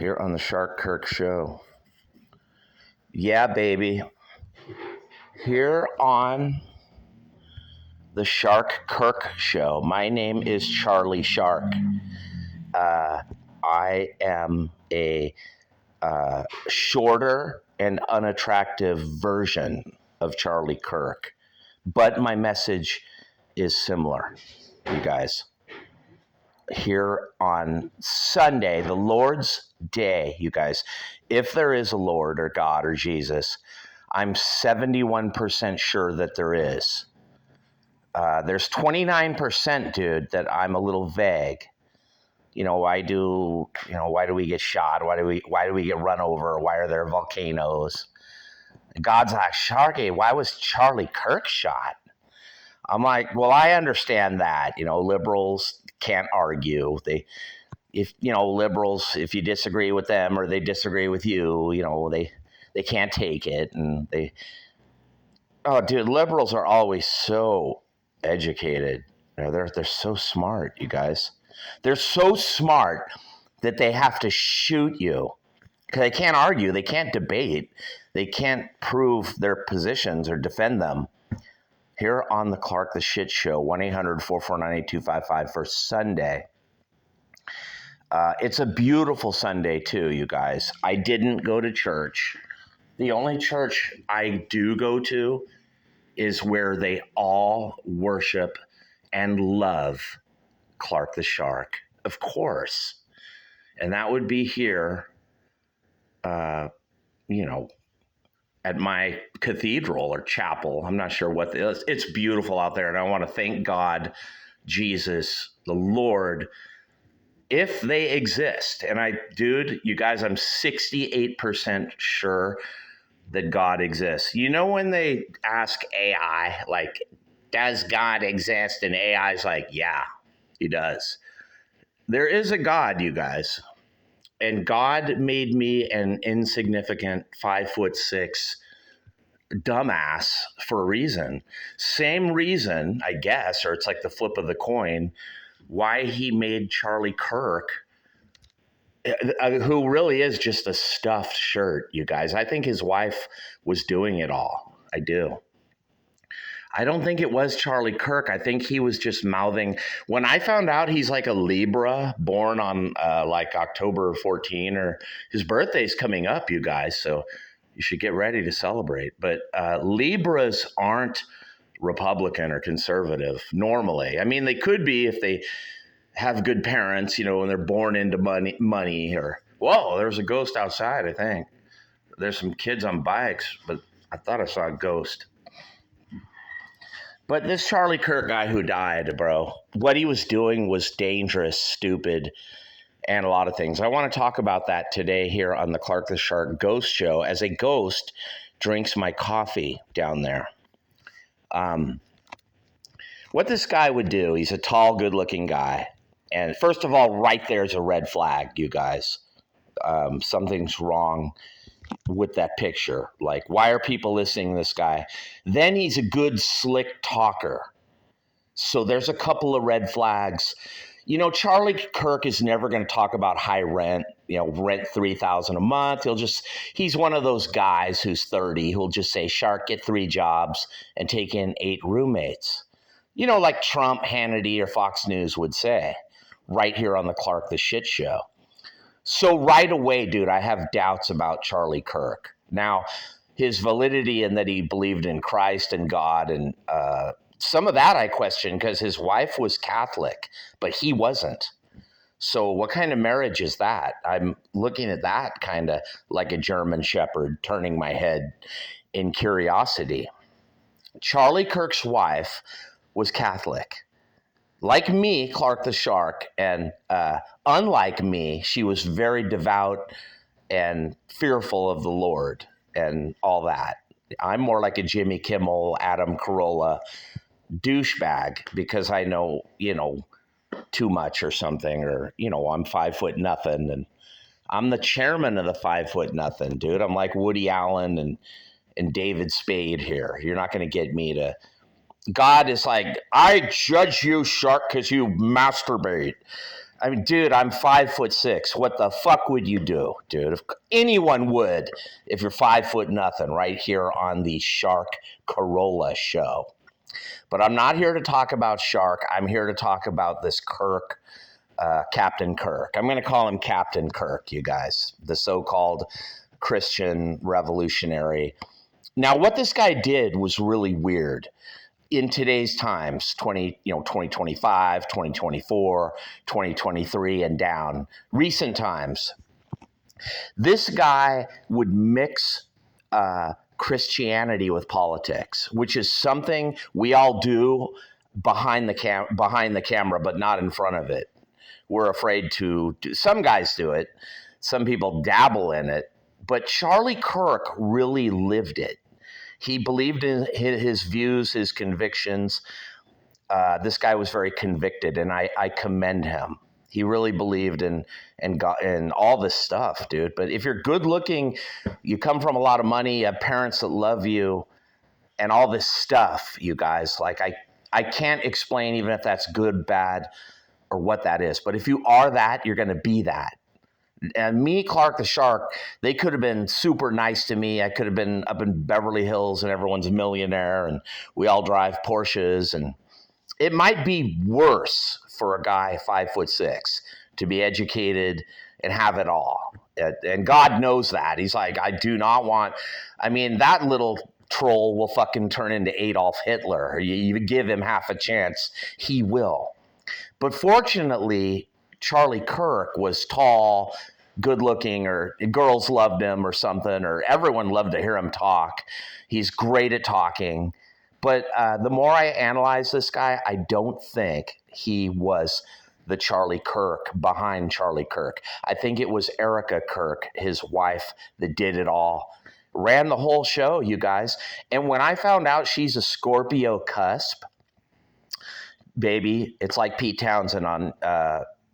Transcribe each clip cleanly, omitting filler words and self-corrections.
here on the Shark Kirk Show. Yeah, baby. Here on the Shark Kirk Show. My name is Charlie Shark. I am a shorter and unattractive version of Charlie Kirk, but my message is similar, you guys. Here on Sunday, the Lord's Day, you guys, if there is a Lord or God or Jesus, I'm 71% sure that there is. There's 29%, dude, that I'm a little vague. Why do we get shot? Why do we get run over? Why are there volcanoes? God's like, Sharky, why was Charlie Kirk shot? I'm like, well, I understand that. Liberals can't argue. Liberals, if you disagree with them or they disagree with you, they can't take it. And liberals are always so educated. They're so smart, you guys. They're so smart that they have to shoot you because they can't argue. They can't debate. They can't prove their positions or defend them. Here on the Clark the Shit Show, 1-800-449-8255 for Sunday. It's a beautiful Sunday, too, you guys. I didn't go to church. The only church I do go to is where they all worship and love Clark the Shark, of course. And that would be here, at my cathedral or chapel. I'm not sure what it is. It's beautiful out there. And I want to thank God, Jesus, the Lord, if they exist. And you guys, I'm 68% sure that God exists. When they ask AI, like, does God exist? And AI's like, yeah, he does. There is a God, you guys. And God made me an insignificant 5'6" dumbass for a reason. Same reason, I guess, or it's like the flip of the coin, why he made Charlie Kirk, who really is just a stuffed shirt, you guys. I think his wife was doing it all. I do. I don't think it was Charlie Kirk. I think he was just mouthing. When I found out he's like a Libra, born on like October 14, or his birthday's coming up, you guys. So you should get ready to celebrate. But Libras aren't Republican or conservative normally. I mean, they could be if they have good parents, when they're born into money. Or, whoa, there's a ghost outside, I think. There's some kids on bikes, but I thought I saw a ghost. But this Charlie Kirk guy who died, bro, what he was doing was dangerous, stupid, and a lot of things. I want to talk about that today here on the Clark the Shark Ghost Show as a ghost drinks my coffee down there. What this guy would do, he's a tall, good-looking guy. And first of all, right there's a red flag, you guys. Something's wrong with that picture. Like, why are people listening to this guy? Then he's a good, slick talker. So there's a couple of red flags. Charlie Kirk is never going to talk about high rent, rent $3,000 a month. He's one of those guys who's 30 who'll just say, Shark, get 3 jobs and take in 8 roommates. Like Trump, Hannity, or Fox News would say, right here on the Clark the Shit Show. So right away, dude, I have doubts about Charlie Kirk. Now, his validity in that he believed in Christ and God, and some of that I question because his wife was Catholic, but he wasn't. So what kind of marriage is that? I'm looking at that kind of like a German shepherd, turning my head in curiosity. Charlie Kirk's wife was Catholic. Like me, Clark the Shark, and unlike me, she was very devout and fearful of the Lord and all that. I'm more like a Jimmy Kimmel, Adam Carolla douchebag because I know, too much or something, or, I'm 5 foot nothing, and I'm the chairman of the 5 foot nothing, dude. I'm like Woody Allen and David Spade here. You're not going to get me to. God is like, I judge you, Shark, because you masturbate. I mean, dude, I'm 5'6". What the fuck would you do, dude? If anyone would, if you're 5 foot nothing, right here on the Shark Corolla show. But I'm not here to talk about Shark. I'm here to talk about this Kirk, Captain Kirk. I'm going to call him Captain Kirk, you guys, the so-called Christian revolutionary. Now, what this guy did was really weird. In today's times, 2025, 2024, 2023 and down, recent times, this guy would mix Christianity with politics, which is something we all do behind the camera, but not in front of it. We're afraid to do. Some guys do it. Some people dabble in it. But Charlie Kirk really lived it. He believed in his views, his convictions. This guy was very convicted, and I commend him. He really believed in all this stuff, dude. But if you're good looking, you come from a lot of money, you have parents that love you, and all this stuff, you guys, like I can't explain even if that's good, bad, or what that is. But if you are that, you're going to be that. And me, Clark the Shark, they could have been super nice to me. I could have been up in Beverly Hills and everyone's a millionaire and we all drive Porsches. And it might be worse for a guy 5'6" to be educated and have it all. And God knows that. He's like, I do not want, I mean, that little troll will fucking turn into Adolf Hitler. You give him half a chance, he will. But fortunately, Charlie Kirk was tall, good looking, or girls loved him or something, or everyone loved to hear him talk. He's great at talking. But the more I analyze this guy, I don't think he was the Charlie Kirk behind Charlie Kirk. I think it was Erica Kirk, his wife, that did it all. Ran the whole show, you guys. And when I found out she's a Scorpio cusp, baby, it's like Pete Townsend on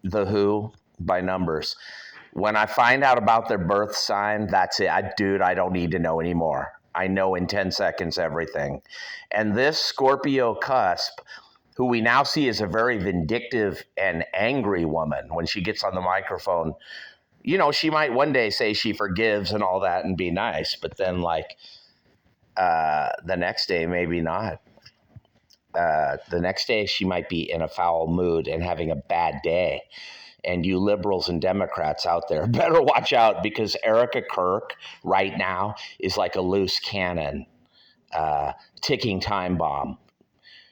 The Who by Numbers. When I find out about their birth sign, that's it. Dude, I don't need to know anymore. I know in 10 seconds everything. And this Scorpio cusp, who we now see as a very vindictive and angry woman when she gets on the microphone, you know, she might one day say she forgives and all that and be nice, but then like the next day, maybe not. The next day she might be in a foul mood and having a bad day. And you liberals and Democrats out there better watch out, because Erica Kirk right now is like a loose cannon, ticking time bomb.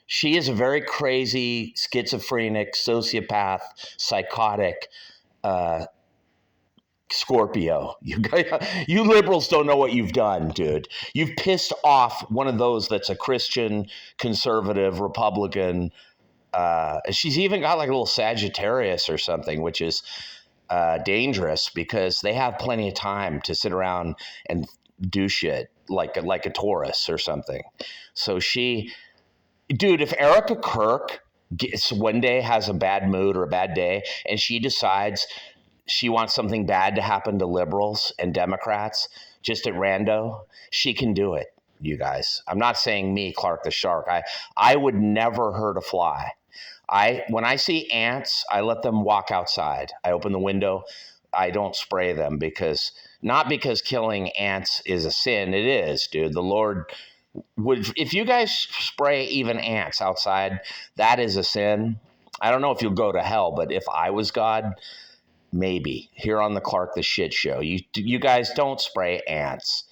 She is a very crazy, schizophrenic, sociopath, psychotic Scorpio. You liberals don't know what you've done, dude. You've pissed off one of those that's a Christian, conservative, Republican. She's even got like a little Sagittarius or something, which is dangerous because they have plenty of time to sit around and do shit like a Taurus or something. So dude, if Erica Kirk one day has a bad mood or a bad day and she decides she wants something bad to happen to liberals and Democrats just at rando, she can do it, you guys. I'm not saying me, Clark the Shark. I would never hurt a fly. When I see ants, I let them walk outside. I open the window. I don't spray them not because killing ants is a sin. It is, dude. The Lord would, if you guys spray even ants outside, that is a sin. I don't know if you'll go to hell, but if I was God, maybe. Here on the Clark the Shit Show, you guys don't spray ants.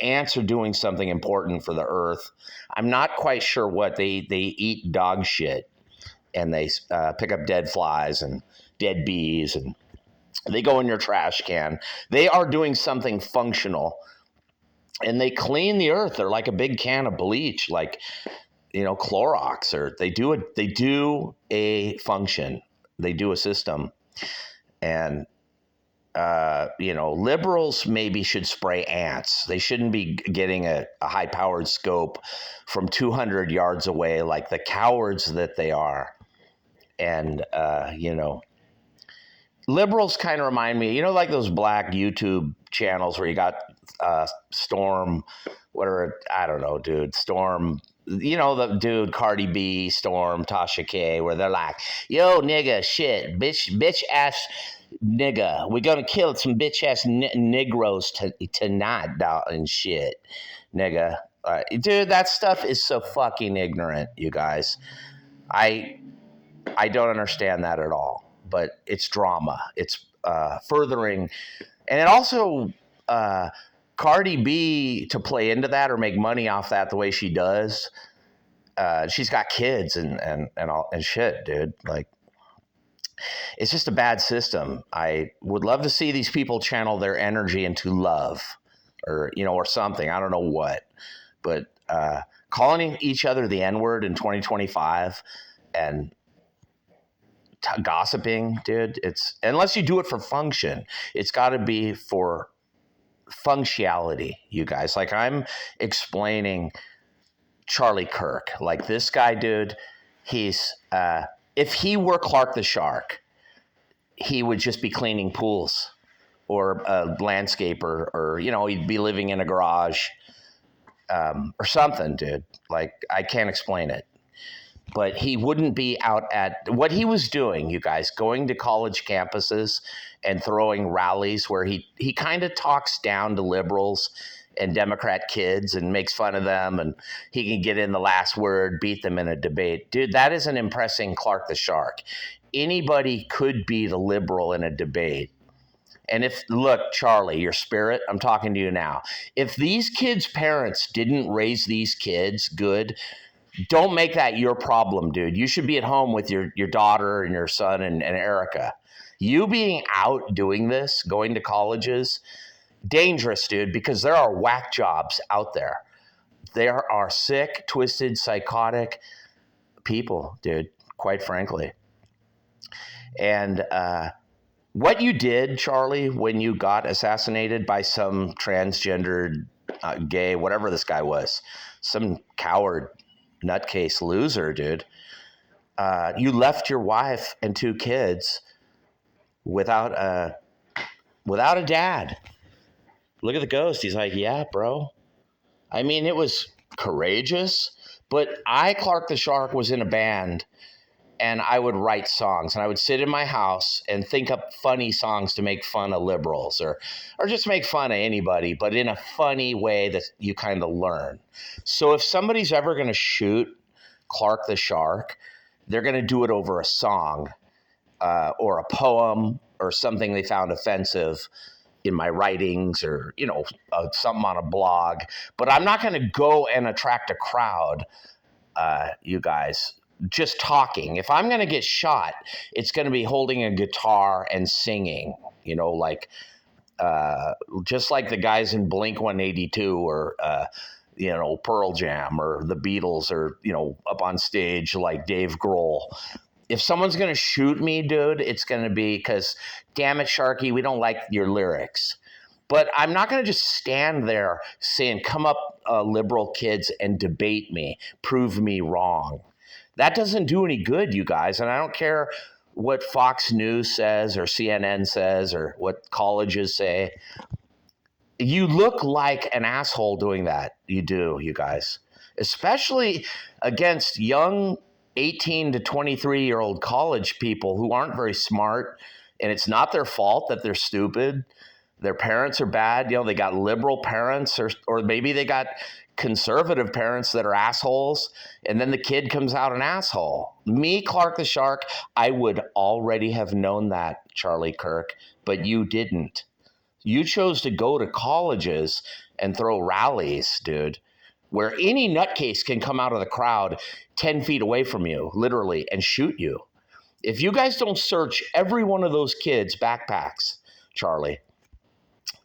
Ants are doing something important for the earth. I'm not quite sure what. They eat dog shit, and they pick up dead flies and dead bees, and they go in your trash can. They are doing something functional, and they clean the earth. They're like a big can of bleach, like, you know, Clorox, or they do a function. They do a system. And you know, liberals maybe should spray ants. They shouldn't be getting a high-powered scope from 200 yards away like the cowards that they are. And, you know, liberals kind of remind me, you know, like those black YouTube channels where you got Storm, whatever, I don't know, dude, Storm you know, the dude, Cardi B, Storm, Tasha K, where they're like, yo, nigga, shit, bitch ass nigga, we're gonna kill some bitch ass Negroes tonight, dog, and shit, nigga. Dude, that stuff is so fucking ignorant, you guys. I don't understand that at all. But it's drama. It's furthering, and it also Cardi B, to play into that or make money off that the way she does. She's got kids and all and shit, dude. Like, it's just a bad system. I would love to see these people channel their energy into love, or or something. I don't know what, but calling each other the N-word in 2025 and gossiping, dude. It's, unless you do it for function, it's got to be for functionality, you guys. Like, I'm explaining Charlie Kirk. Like, this guy, dude, he's if he were Clark the Shark, he would just be cleaning pools or a landscaper, or he'd be living in a garage, or something, dude. Like, I can't explain it. But he wouldn't be out at what he was doing, you guys, going to college campuses and throwing rallies where he kind of talks down to liberals and Democrat kids and makes fun of them, and he can get in the last word, beat them in a debate. Dude, that isn't impressing Clark the Shark. Anybody could be the liberal in a debate. And look, Charlie, your spirit, I'm talking to you now. If these kids' parents didn't raise these kids good, don't make that your problem, dude. You should be at home with your daughter and your son and Erica. You being out doing this, going to colleges, dangerous, dude, because there are whack jobs out there. There are sick, twisted, psychotic people, dude, quite frankly. And what you did, Charlie, when you got assassinated by some transgendered, gay, whatever this guy was, some coward, nutcase loser, dude. You left your wife and 2 kids without a dad. Look at the ghost. He's like, yeah, bro. I mean, it was courageous, but Clark the Shark, was in a band, and I would write songs, and I would sit in my house and think up funny songs to make fun of liberals, or just make fun of anybody, but in a funny way that you kind of learn. So if somebody's ever going to shoot Clark the Shark, they're going to do it over a song, or a poem, or something they found offensive in my writings, or something on a blog. But I'm not going to go and attract a crowd, you guys, just talking. If I'm going to get shot, it's going to be holding a guitar and singing, like just like the guys in Blink 182, or Pearl Jam, or the Beatles, or up on stage like Dave Grohl. If someone's going to shoot me, dude, it's going to be because, damn it, Sharky, we don't like your lyrics. But I'm not going to just stand there saying, come up, liberal kids, and debate me, prove me wrong. That doesn't do any good, you guys. And I don't care what Fox News says, or CNN says, or what colleges say. You look like an asshole doing that. You do, you guys. Especially against young 18 to 23-year-old college people who aren't very smart, and it's not their fault that they're stupid. Their parents are bad. They got liberal parents, or maybe they got conservative parents that are assholes, and then the kid comes out an asshole. Me, Clark the Shark, I would already have known that, Charlie Kirk, but you didn't. You chose to go to colleges and throw rallies, dude, where any nutcase can come out of the crowd 10 feet away from you, literally, and shoot you. If you guys don't search every one of those kids' backpacks, Charlie,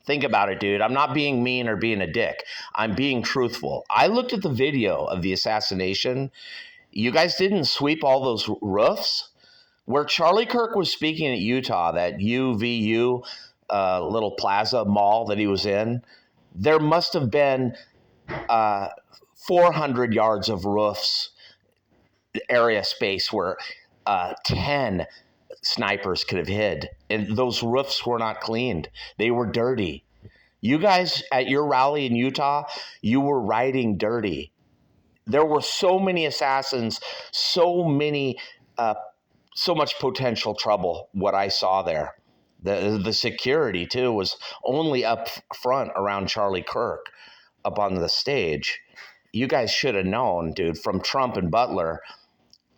think about it, dude. I'm not being mean or being a dick. I'm being truthful. I looked at the video of the assassination. You guys didn't sweep all those roofs? Where Charlie Kirk was speaking at Utah, that UVU little plaza mall that he was in, there must have been 400 yards of roofs, area space where 10 snipers could have hid. And those roofs were not cleaned. They were dirty. You guys at your rally in Utah, you were riding dirty. There were so many assassins, so many, so much potential trouble. What I saw there, the security too was only up front around Charlie Kirk, up on the stage. You guys should have known, dude. From Trump and Butler,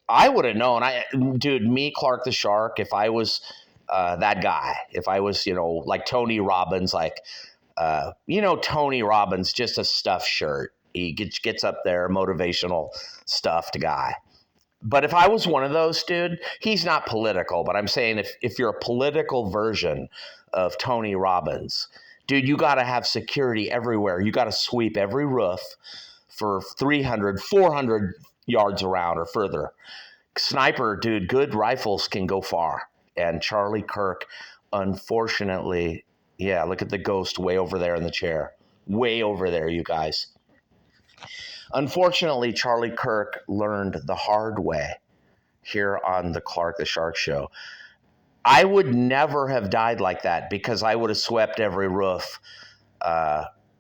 I would have known. Dude, me, Clark the Shark. If I was that guy, if I was, like Tony Robbins, Tony Robbins, just a stuffed shirt. He gets up there, motivational stuffed guy. But if I was one of those, dude, he's not political, but I'm saying if you're a political version of Tony Robbins, dude, you got to have security everywhere. You got to sweep every roof for 300, 400 yards around or further. Sniper, dude, good rifles can go far. And Charlie Kirk, unfortunately, yeah, look at the ghost way over there in the chair. Way over there, you guys. Unfortunately, Charlie Kirk learned the hard way here on the Clark the Shark Show. I would never have died like that because I would have swept every roof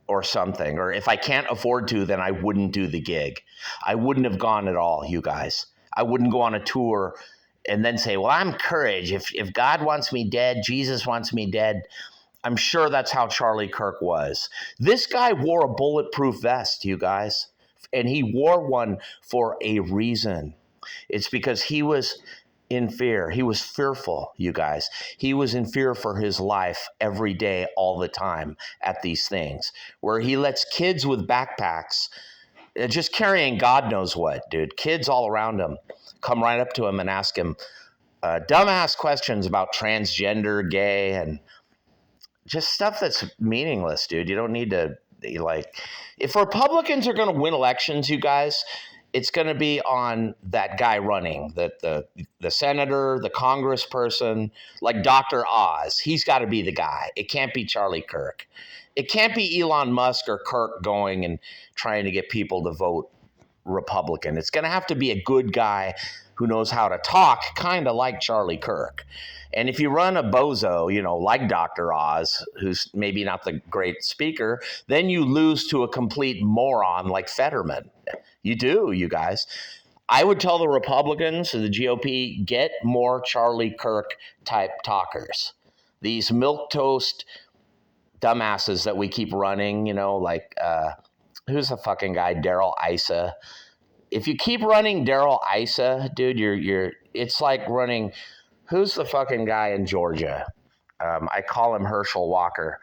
or something. Or if I can't afford to, then I wouldn't do the gig. I wouldn't have gone at all, you guys. I wouldn't go on a tour and then say, well, I'm courage. If God wants me dead, Jesus wants me dead. I'm sure that's how Charlie Kirk was. This guy wore a bulletproof vest, you guys. And he wore one for a reason. It's because he was in fear. He was fearful, you guys. He was in fear for his life every day, all the time at these things, where he lets kids with backpacks just carrying God knows what, dude. Kids all around him come right up to him and ask him dumbass questions about transgender, gay, and just stuff that's meaningless, dude. You don't need to, if Republicans are going to win elections, you guys, it's going to be on that guy running, the senator, the congressperson, like Dr. Oz. He's got to be the guy. It can't be Charlie Kirk. It can't be Elon Musk or Kirk going and trying to get people to vote Republican. It's going to have to be a good guy who knows how to talk, kind of like Charlie Kirk. And if you run a bozo, like Dr. Oz, who's maybe not the great speaker, then you lose to a complete moron like Fetterman. You do, you guys. I would tell the Republicans and the GOP, get more Charlie Kirk type talkers. These milquetoast dumbasses that we keep running, who's the fucking guy, Darrell Issa. If you keep running Darrell Issa, dude, it's like running, who's the fucking guy in Georgia? I call him Herschel Walker.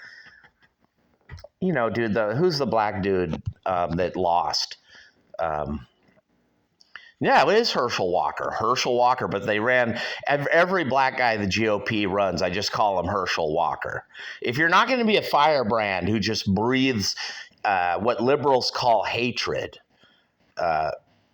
Dude, who's the black dude that lost? Yeah, it is Herschel Walker, but they ran every black guy the GOP runs. I just call him Herschel Walker. If you're not going to be a firebrand who just breathes what liberals call hatred,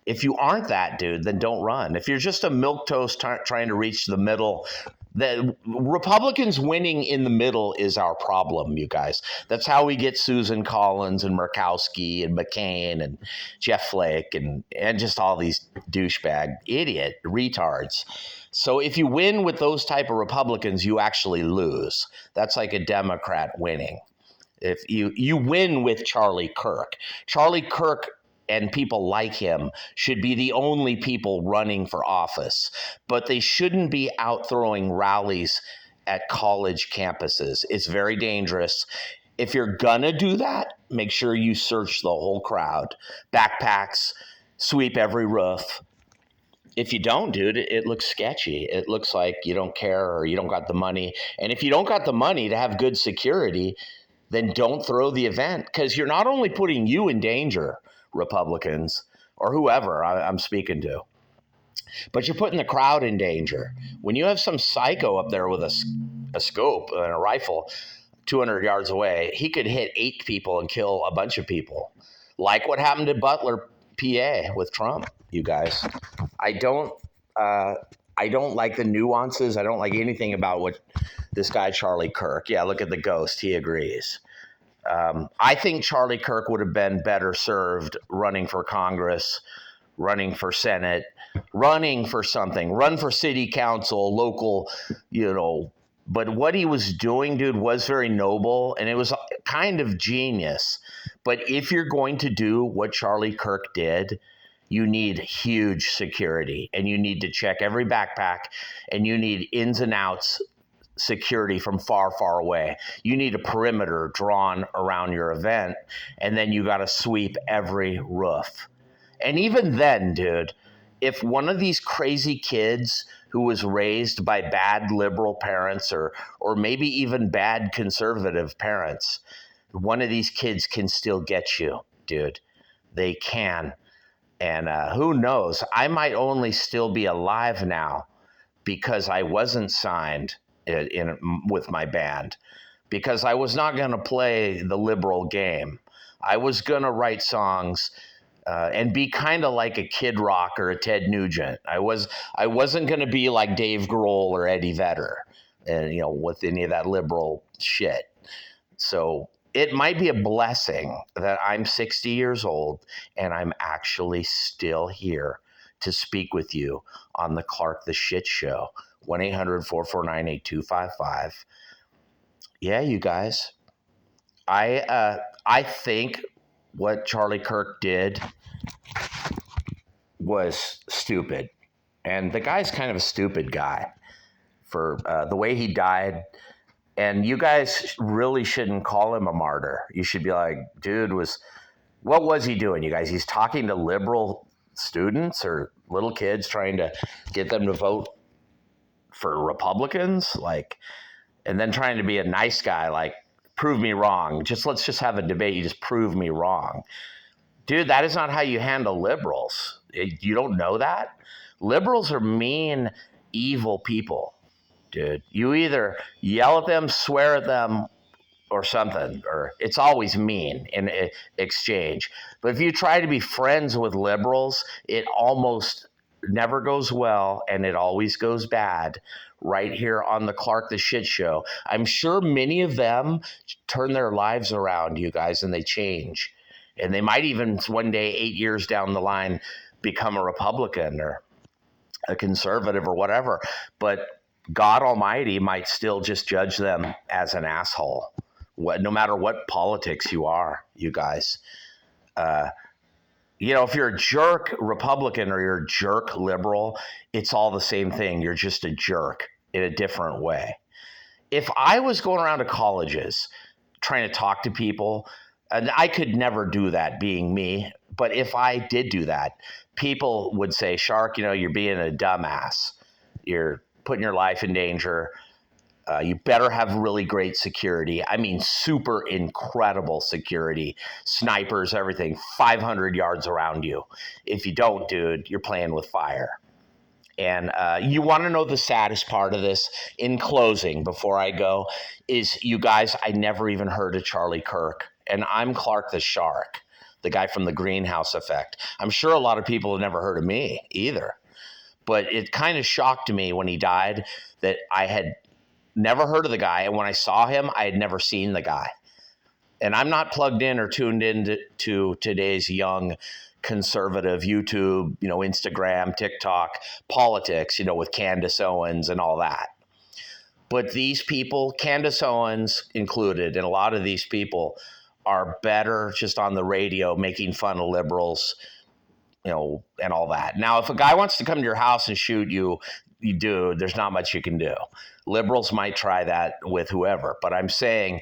if you aren't that dude, then don't run. If you're just a milquetoast trying to reach the middle, the Republicans winning in the middle is our problem, you guys. That's how we get Susan Collins and Murkowski and McCain and Jeff Flake and just all these douchebag idiot retards. So if you win with those type of Republicans, you actually lose. That's like a Democrat winning. If you win with Charlie Kirk and people like him should be the only people running for office, but they shouldn't be out throwing rallies at college campuses. It's very dangerous. If you're gonna do that, make sure you search the whole crowd. Backpacks, sweep every roof. If you don't, dude, it looks sketchy. It looks like you don't care or you don't got the money. And if you don't got the money to have good security, then don't throw the event, because you're not only putting you in danger, Republicans, or whoever I'm speaking to, but you're putting the crowd in danger. When you have some psycho up there with a scope and a rifle 200 yards away, he could hit 8 people and kill a bunch of people, like what happened to Butler, PA, with Trump, you guys. I don't like the nuances. I don't like anything about what this guy Charlie Kirk. Yeah, look at the ghost. He agrees. I think Charlie Kirk would have been better served running for Congress, running for Senate, running for something, run for city council, local, But what he was doing, dude, was very noble, and it was kind of genius. But if you're going to do what Charlie Kirk did, you need huge security, and you need to check every backpack, and you need ins and outs security from far, far away. You need a perimeter drawn around your event, and then you got to sweep every roof. And even then, dude, if one of these crazy kids who was raised by bad liberal parents or maybe even bad conservative parents, one of these kids can still get you, dude. They can. And who knows? I might only still be alive now because I wasn't signed with my band, because I was not going to play the liberal game. I was going to write songs and be kind of like a Kid Rock or a Ted Nugent. I wasn't going to be like Dave Grohl or Eddie Vedder, and with any of that liberal shit. So it might be a blessing that I'm 60 years old and I'm actually still here to speak with you on the Clark the Shit Show. 1-800-449-8255. Yeah, you guys. I think what Charlie Kirk did was stupid. And the guy's kind of a stupid guy for the way he died. And you guys really shouldn't call him a martyr. You should be like, dude, what was he doing, you guys? He's talking to liberal students or little kids, trying to get them to vote for Republicans, and then trying to be a nice guy, prove me wrong. Let's just have a debate. You just prove me wrong. Dude, that is not how you handle liberals. You don't know that? Liberals are mean, evil people, dude. You either yell at them, swear at them, or something, or it's always mean in exchange. But if you try to be friends with liberals, it almost never goes well, and it always goes bad. Right here on the Clark the Shit Show. I'm sure many of them turn their lives around, you guys, and they change. And they might even one day, 8 years down the line, become a Republican or a conservative or whatever. But God Almighty might still just judge them as an asshole, no matter what politics you are, you guys. If you're a jerk Republican or you're a jerk liberal, it's all the same thing. You're just a jerk in a different way. If I was going around to colleges trying to talk to people, and I could never do that being me, but if I did do that, people would say, Shark, you're being a dumbass. You're putting your life in danger. You better have really great security. I mean, super incredible security, snipers, everything, 500 yards around you. If you don't, dude, you're playing with fire. And you want to know the saddest part of this, in closing, before I go, is, you guys, I never even heard of Charlie Kirk. And I'm Clark the Shark, the guy from the Greenhouse Effect. I'm sure a lot of people have never heard of me either. But it kind of shocked me when he died that I had never heard of the guy. And when I saw him, I had never seen the guy. And I'm not plugged in or tuned in to today's young conservative YouTube, Instagram, TikTok, politics, with Candace Owens and all that. But these people, Candace Owens included, and a lot of these people are better just on the radio making fun of liberals, and all that. Now, if a guy wants to come to your house and shoot you, there's not much you can do. Liberals might try that with whoever, but I'm saying,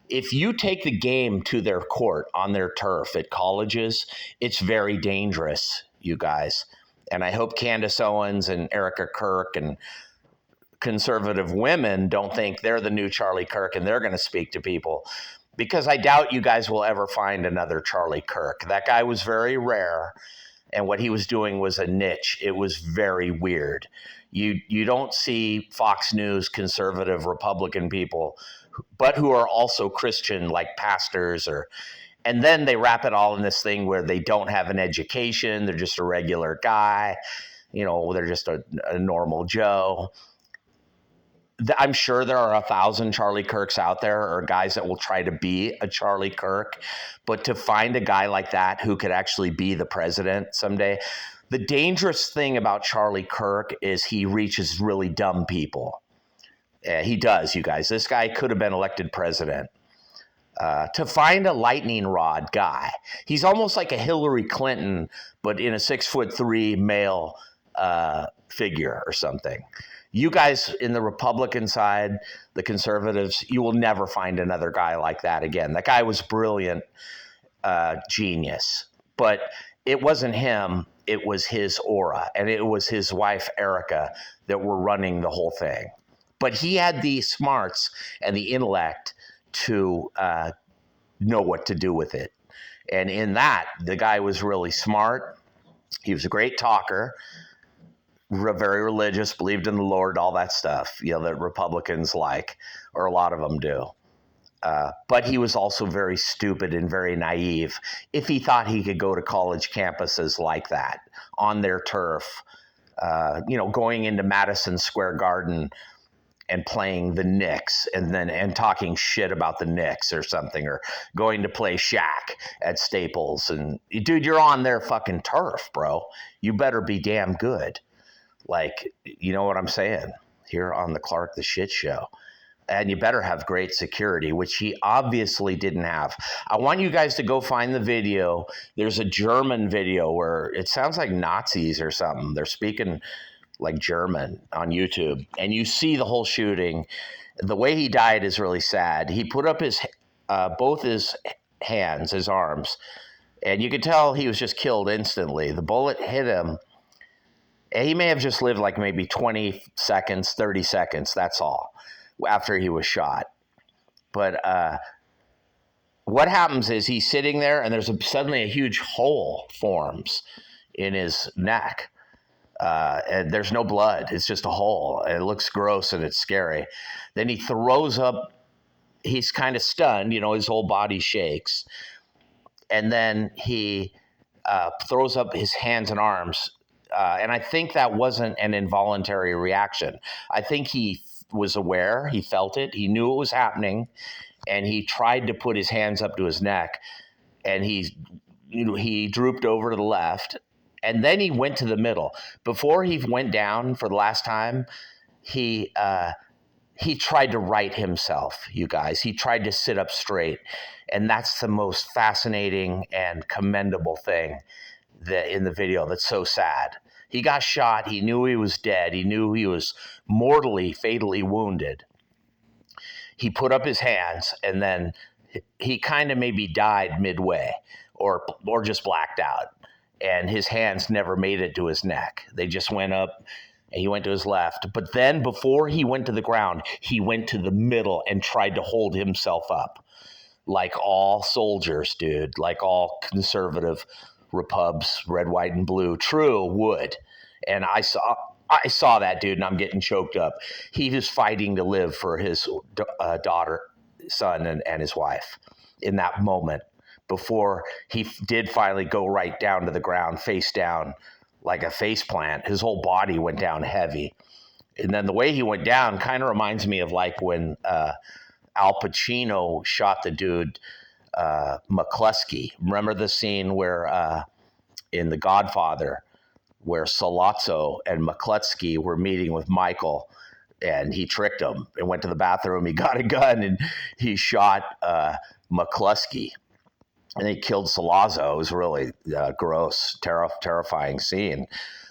if you take the game to their court on their turf at colleges, it's very dangerous, you guys. And I hope Candace Owens and Erica Kirk and conservative women don't think they're the new Charlie Kirk and they're going to speak to people, because I doubt you guys will ever find another Charlie Kirk. That guy was very rare, and what he was doing was a niche. It was very weird. You don't see Fox News conservative Republican people, but who are also Christian, like pastors, and then they wrap it all in this thing where they don't have an education. They're just a regular guy. They're just a normal Joe. I'm sure there are 1,000 Charlie Kirks out there, or guys that will try to be a Charlie Kirk. But to find a guy like that who could actually be the president someday, the dangerous thing about Charlie Kirk is he reaches really dumb people. He does, you guys. This guy could have been elected president. to find a lightning rod guy. He's almost like a Hillary Clinton, but in a 6'3" male figure or something. You guys in the Republican side, the conservatives, you will never find another guy like that again. That guy was brilliant, genius. But it wasn't him, it was his aura, and it was his wife, Erica, that were running the whole thing. But he had the smarts and the intellect to know what to do with it. And in that, the guy was really smart. He was a great talker, very religious, believed in the Lord, all that stuff, that Republicans like, or a lot of them do. But he was also very stupid and very naive if he thought he could go to college campuses like that on their turf, going into Madison Square Garden and playing the Knicks and talking shit about the Knicks or something, or going to play Shaq at Staples. And dude, you're on their fucking turf, bro. You better be damn good. Like, you know what I'm saying? Here on the Clark the Shit Show. And you better have great security, which he obviously didn't have. I want you guys to go find the video. There's a German video where it sounds like Nazis or something. They're speaking like German on YouTube. And you see the whole shooting. The way he died is really sad. He put up both his hands, his arms, and you could tell he was just killed instantly. The bullet hit him. He may have just lived like maybe 20 seconds, 30 seconds, that's all, after he was shot. But what happens is he's sitting there and suddenly a huge hole forms in his neck. And there's no blood. It's just a hole. And it looks gross and it's scary. Then he throws up. He's kind of stunned. His whole body shakes. And then he throws up his hands and arms. And I think that wasn't an involuntary reaction. I think he was aware. He felt it. He knew it was happening. And he tried to put his hands up to his neck. And he drooped over to the left. And then he went to the middle. Before he went down for the last time, he tried to right himself, you guys. He tried to sit up straight. And that's the most fascinating and commendable thing in the video that's so sad. He got shot. He knew he was dead. He knew he was mortally, fatally wounded. He put up his hands, and then he kind of maybe died midway or just blacked out. And his hands never made it to his neck. They just went up, and he went to his left. But then before he went to the ground, he went to the middle and tried to hold himself up. Like all soldiers, dude, like all conservative Repubs, red, white, and blue, true would. And I saw that dude, and I'm getting choked up. He was fighting to live for his daughter, son, and his wife in that moment before he did finally go right down to the ground, face down, like a face plant. His whole body went down heavy. And then the way he went down kind of reminds me of like when Al Pacino shot the dude, McCluskey. Remember the scene where in The Godfather, where Sollozzo and McCluskey were meeting with Michael, and he tricked him and went to the bathroom. He got a gun and he shot McCluskey, and he killed Sollozzo. It was really gross, terrifying scene.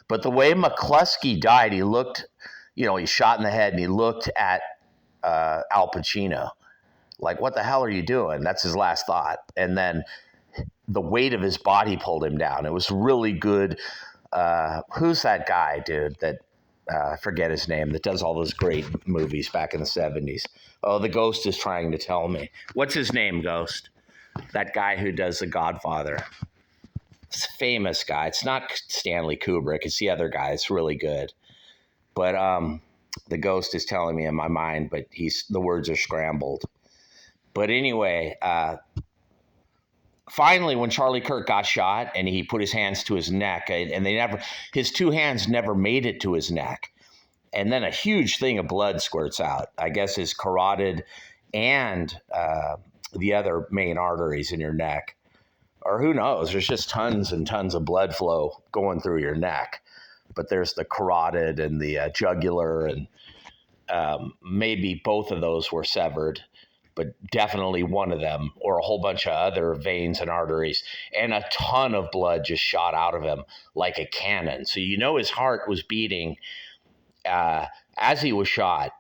But the way McCluskey died, he looked, he shot in the head, and he looked at Al Pacino like, what the hell are you doing? That's his last thought. And then the weight of his body pulled him down. It was really good. Who's that guy, dude, that I forget his name, that does all those great movies back in the 70s? Oh, the Ghost is trying to tell me. What's his name, Ghost? That guy who does The Godfather. It's a famous guy. It's not Stanley Kubrick. It's the other guy. It's really good. But the Ghost is telling me in my mind, but the words are scrambled. But anyway, finally, when Charlie Kirk got shot and he put his hands to his neck, and his two hands never made it to his neck. And then a huge thing of blood squirts out. I guess his carotid and the other main arteries in your neck. Or who knows? There's just tons and tons of blood flow going through your neck. But there's the carotid and the jugular, and maybe both of those were severed. but definitely one of them, or a whole bunch of other veins and arteries, and a ton of blood just shot out of him like a cannon. So his heart was beating as he was shot.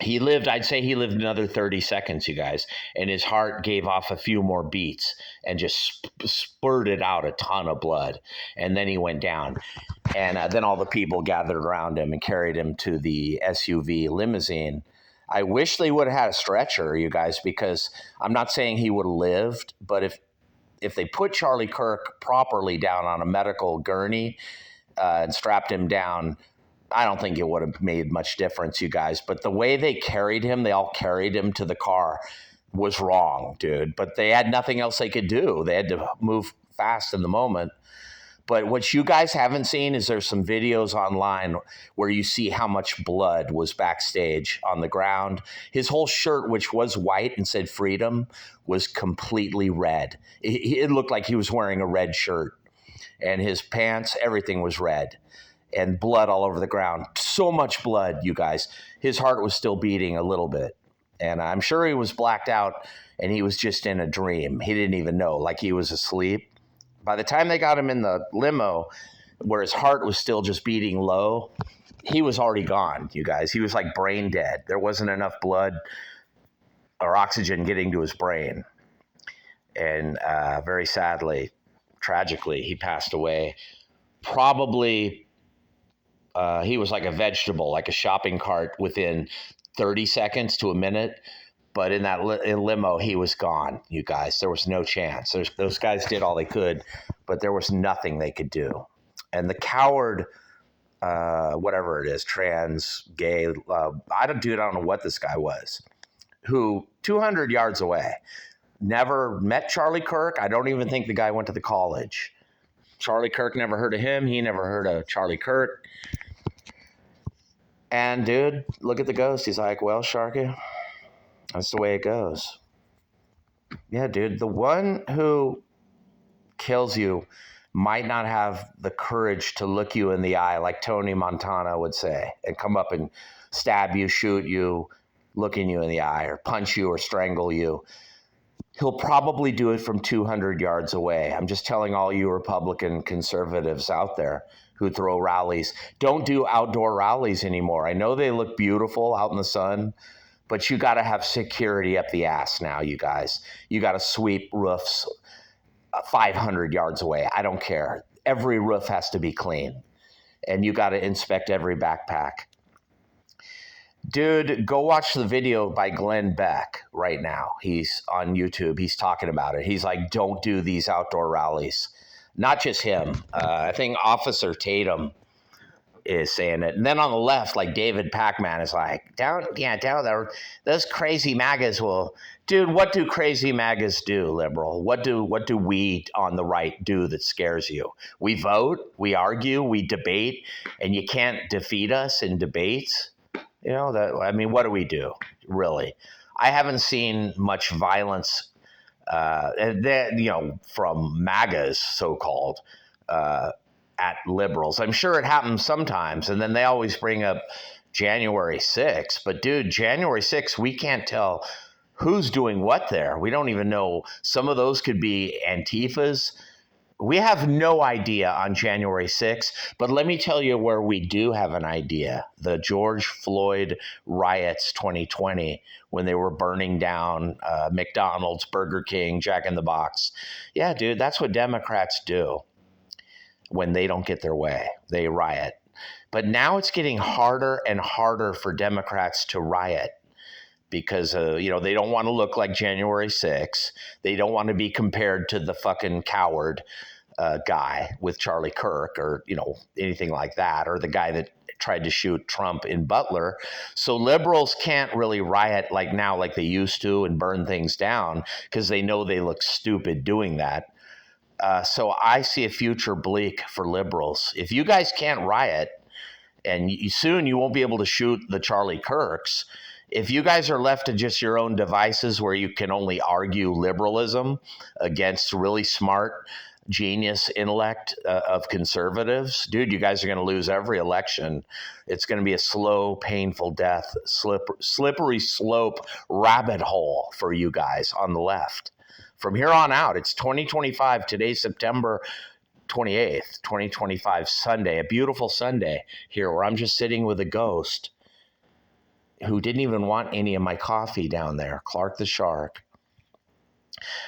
I'd say he lived another 30 seconds, you guys, and his heart gave off a few more beats and just spurted out a ton of blood. And then he went down. And then all the people gathered around him and carried him to the SUV limousine. I wish they would have had a stretcher, you guys, because I'm not saying he would have lived, but if they put Charlie Kirk properly down on a medical gurney and strapped him down, I don't think it would have made much difference, you guys. But the way they all carried him to the car was wrong, dude. But they had nothing else they could do. They had to move fast in the moment. But what you guys haven't seen is there's some videos online where you see how much blood was backstage on the ground. His whole shirt, which was white and said freedom, was completely red. It looked like he was wearing a red shirt. And his pants, everything was red. And blood all over the ground. So much blood, you guys. His heart was still beating a little bit. And I'm sure he was blacked out and he was just in a dream. He didn't even know, like he was asleep. By the time they got him in the limo, where his heart was still just beating low, he was already gone, you guys. He was like brain dead. There wasn't enough blood or oxygen getting to his brain. And very sadly, tragically, he passed away. Probably... he was like a vegetable, like a shopping cart within 30 seconds to a minute. But in that limo, he was gone, you guys. There was no chance. Those guys did all they could, but there was nothing they could do. And the coward, whatever it is, trans, gay, I don't know what this guy was, who 200 yards away, never met Charlie Kirk. I don't even think the guy went to the college. Charlie Kirk never heard of him. He never heard of Charlie Kirk. And dude, look at the ghost. He's like, well, Sharky, that's the way it goes. Yeah, dude, the one who kills you might not have the courage to look you in the eye like Tony Montana would say and come up and stab you, shoot you, looking you in the eye, or punch you or strangle you. He'll probably do it from 200 yards away. I'm just telling all you Republican conservatives out there who throw rallies, don't do outdoor rallies anymore. I know they look beautiful out in the sun, but you got to have security up the ass now, you guys. You got to sweep roofs 500 yards away. I don't care. Every roof has to be clean, and you got to inspect every backpack. Dude, go watch the video by Glenn Beck right now. He's on YouTube. He's talking about it. He's like, don't do these outdoor rallies. Not just him. I think Officer Tatum is saying it. And then on the left, like David Pacman is like, don't there. Those crazy MAGAs will. Dude, what do crazy MAGAs do, liberal? What do we on the right do that scares you? We vote, we argue, we debate, and you can't defeat us in debates. What do we do, really? I haven't seen much violence from MAGAs, so-called, at liberals. I'm sure it happens sometimes, and then they always bring up January 6th. But, dude, January 6th, we can't tell who's doing what there. We don't even know. Some of those could be Antifas. We have no idea on January 6th, but let me tell you where we do have an idea. The George Floyd riots 2020, when they were burning down McDonald's, Burger King, Jack in the Box. Yeah, dude, that's what Democrats do when they don't get their way. They riot. But now it's getting harder and harder for Democrats to riot because, they don't want to look like January 6th. They don't want to be compared to the fucking coward guy with Charlie Kirk or, anything like that, or the guy that tried to shoot Trump in Butler. So liberals can't really riot like now like they used to and burn things down because they know they look stupid doing that. So I see a future bleak for liberals. If you guys can't riot, and soon you won't be able to shoot the Charlie Kirks, if you guys are left to just your own devices where you can only argue liberalism against really smart genius intellect of conservatives, dude, you guys are going to lose every election. It's going to be a slow, painful death, slippery slope rabbit hole for you guys on the left. From here on out, it's 2025. Today's September 28th, 2025, Sunday, a beautiful Sunday here where I'm just sitting with a ghost who didn't even want any of my coffee down there, Clark the Shark.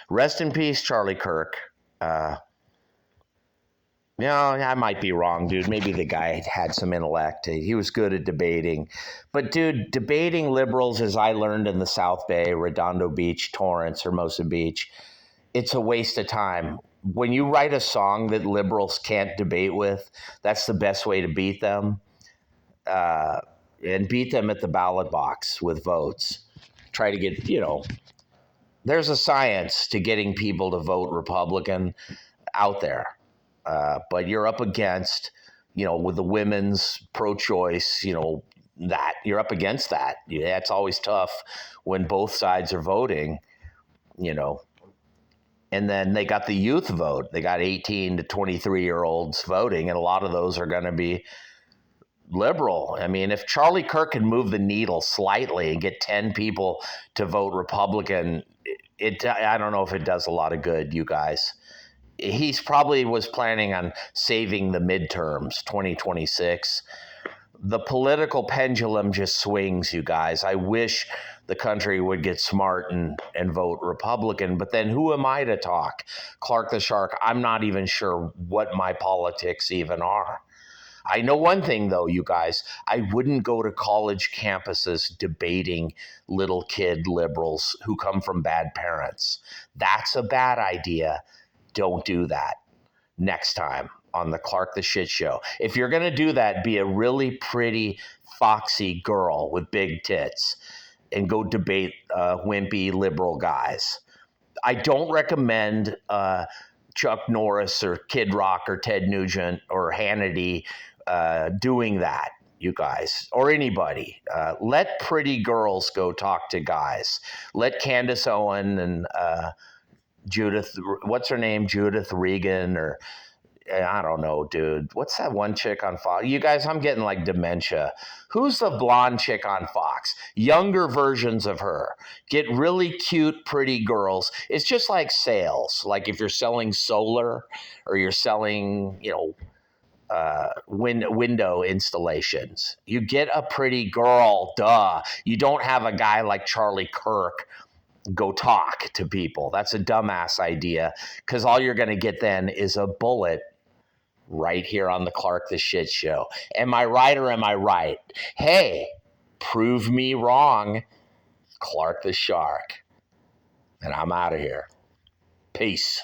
Rest in peace, Charlie Kirk. I might be wrong, dude. Maybe the guy had some intellect. He was good at debating. But, dude, debating liberals, as I learned in the South Bay, Redondo Beach, Torrance, Hermosa Beach, it's a waste of time. When you write a song that liberals can't debate with, that's the best way to beat them. And beat them at the ballot box with votes. Try to get, there's a science to getting people to vote Republican out there. But you're up against, with the women's pro-choice, that you're up against that. Yeah, it's always tough when both sides are voting, And then they got the youth vote. They got 18 to 23-year-olds voting, and a lot of those are going to be liberal. I mean, if Charlie Kirk can move the needle slightly and get 10 people to vote Republican, I don't know if it does a lot of good, you guys. He's probably was planning on saving the midterms, 2026. The political pendulum just swings, you guys. I wish the country would get smart and vote Republican, but then who am I to talk? Clark the Shark, I'm not even sure what my politics even are. I know one thing, though, you guys. I wouldn't go to college campuses debating little kid liberals who come from bad parents. That's a bad idea. Don't do that next time on the Clark the Shit Show. If you're going to do that, be a really pretty, foxy girl with big tits and go debate wimpy liberal guys. I don't recommend Chuck Norris or Kid Rock or Ted Nugent or Hannity doing that, you guys, or anybody. Let pretty girls go talk to guys. Let Candace Owen and Judith, what's her name? Judith Regan, or I don't know, dude. What's that one chick on Fox? You guys, I'm getting like dementia. Who's the blonde chick on Fox? Younger versions of her. Get really cute, pretty girls. It's just like sales. Like if you're selling solar or you're selling, window installations. You get a pretty girl, duh. You don't have a guy like Charlie Kirk go talk to people. That's a dumbass idea, because all you're going to get then is a bullet right here on the Clark the Shit Show. Am I right or am I right? Hey, prove me wrong, Clark the Shark. And I'm out of here. Peace.